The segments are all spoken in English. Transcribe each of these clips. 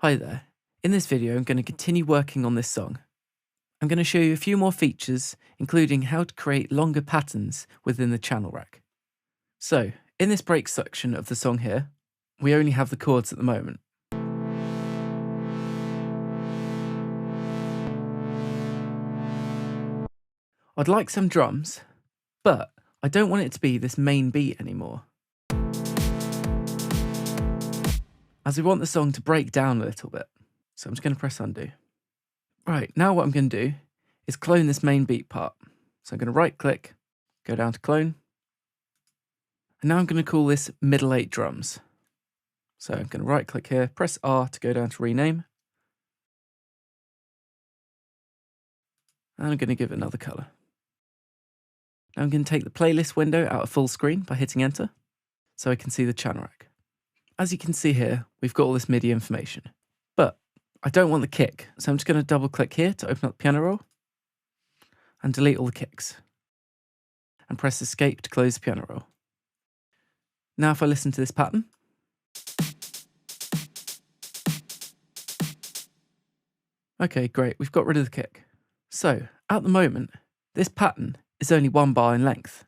Hi there. In this video, I'm going to continue working on this song. I'm going to show you a few more features, including how to create longer patterns within the channel rack. So, in this break section of the song here, we only have the chords at the moment. I'd like some drums, but I don't want it to be this main beat anymore, as we want the song to break down a little bit. So I'm just going to press undo. Right, now what I'm going to do is clone this main beat part. So I'm going to right click, go down to clone, and now I'm going to call this middle 8 drums. So I'm going to right click here, press R to go down to rename, and I'm going to give it another colour. Now I'm going to take the playlist window out of full screen by hitting enter, so I can see the channel rack. As you can see here, we've got all this MIDI information, but I don't want the kick, so I'm just going to double click here to open up the piano roll and delete all the kicks, and press escape to close the piano roll. Now if I listen to this pattern, okay, great, we've got rid of the kick. So at the moment, this pattern is only 1 bar in length.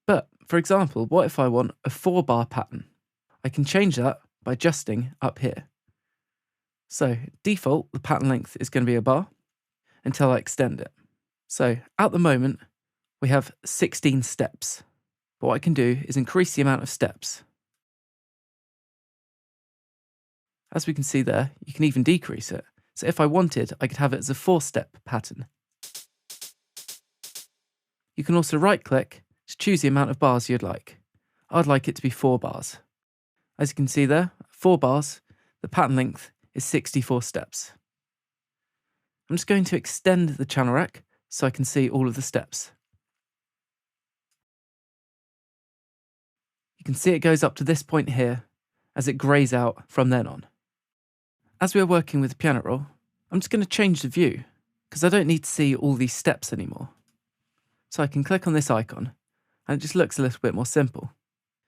But for example, what if I want a 4 bar pattern? I can change that by adjusting up here. So default, the pattern length is going to be 1 bar until I extend it. So at the moment, we have 16 steps. But what I can do is increase the amount of steps. As we can see there, you can even decrease it. So if I wanted, I could have it as a 4-step pattern. You can also right-click to choose the amount of bars you'd like. I'd like it to be 4 bars. As you can see there, 4 bars, the pattern length is 64 steps. I'm just going to extend the channel rack so I can see all of the steps. You can see it goes up to this point here as it greys out from then on. As we're working with the piano roll, I'm just going to change the view because I don't need to see all these steps anymore. So I can click on this icon and it just looks a little bit more simple.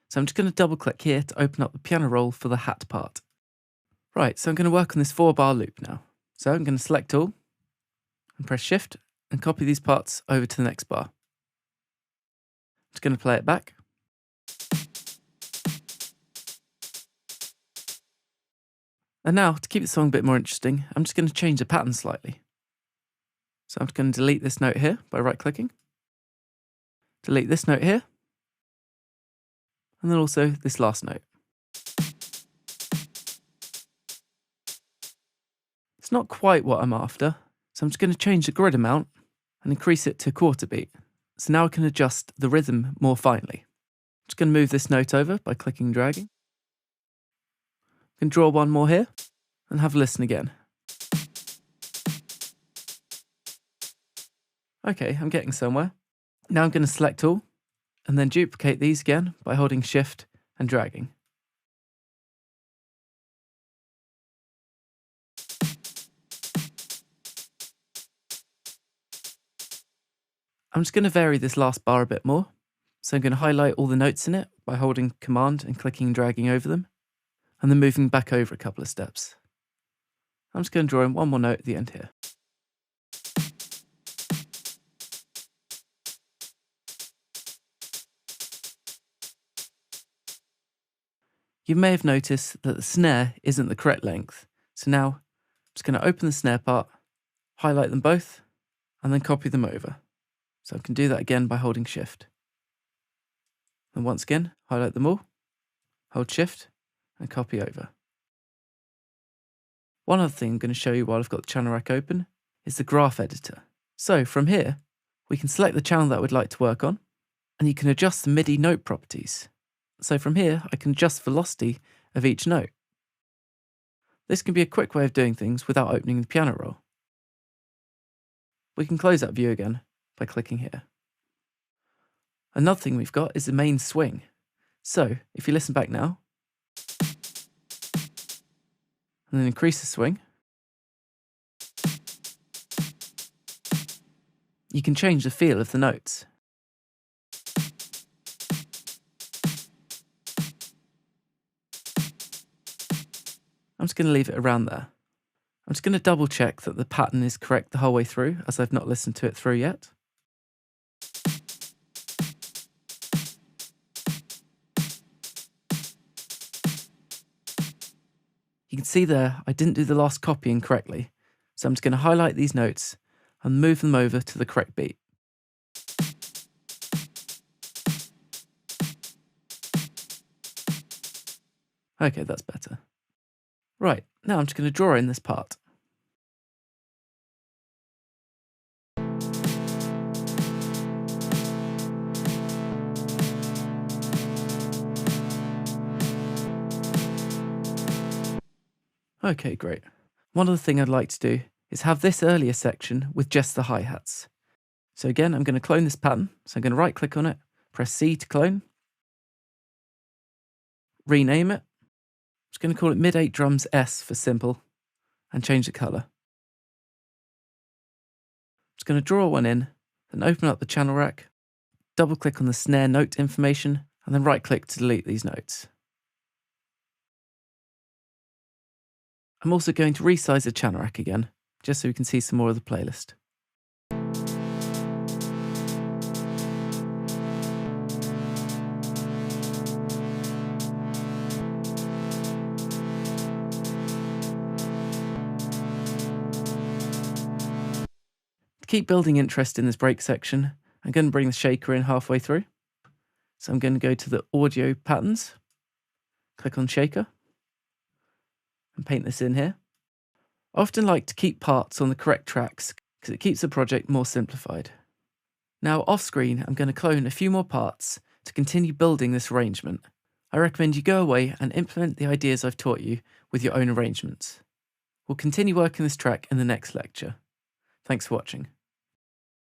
So I'm just going to double click here to open up the piano roll for the hat part. Right, so I'm going to work on this 4 bar loop now. So I'm going to select all and press shift and copy these parts over to the next bar. I'm just going to play it back. And now, to keep the song a bit more interesting, I'm just going to change the pattern slightly. So I'm just going to delete this note here by right-clicking. Delete this note here. And then also this last note. It's not quite what I'm after, so I'm just going to change the grid amount and increase it to 1/4 beat. So now I can adjust the rhythm more finely. I'm just going to move this note over by clicking and dragging. I can draw one more here and have a listen again. Okay, I'm getting somewhere. Now I'm going to select all and then duplicate these again by holding shift and dragging. I'm just going to vary this last bar a bit more. So I'm going to highlight all the notes in it by holding Command and clicking and dragging over them, and then moving back over a couple of steps. I'm just going to draw in one more note at the end here. You may have noticed that the snare isn't the correct length. So now I'm just going to open the snare part, highlight them both, and then copy them over. So I can do that again by holding shift. And once again, highlight them all, hold shift, and copy over. One other thing I'm going to show you while I've got the channel rack open is the graph editor. So from here, we can select the channel that we'd like to work on, and you can adjust the MIDI note properties. So from here, I can adjust the velocity of each note. This can be a quick way of doing things without opening the piano roll. We can close that view again by clicking here. Another thing we've got is the main swing. So if you listen back now, and then increase the swing, you can change the feel of the notes. I'm just going to leave it around there. I'm just going to double check that the pattern is correct the whole way through, as I've not listened to it through yet. You can see there, I didn't do the last copying correctly, so I'm just going to highlight these notes and move them over to the correct beat. Okay, that's better. Right, now I'm just going to draw in this part. Okay, great. One other thing I'd like to do is have this earlier section with just the hi-hats. So again, I'm going to clone this pattern. So I'm going to right click on it, press C to clone, rename it. I'm just going to call it Mid 8 Drums S for simple and change the color. Just going to draw one in, then open up the channel rack, double click on the snare note information, and then right click to delete these notes. I'm also going to resize the channel rack again, just so we can see some more of the playlist. To keep building interest in this break section, I'm going to bring the shaker in halfway through. So I'm going to go to the audio patterns, click on shaker, and paint this in here. I often like to keep parts on the correct tracks because it keeps the project more simplified. Now off screen, I'm going to clone a few more parts to continue building this arrangement. I recommend you go away and implement the ideas I've taught you with your own arrangements. We'll continue working this track in the next lecture. Thanks for watching.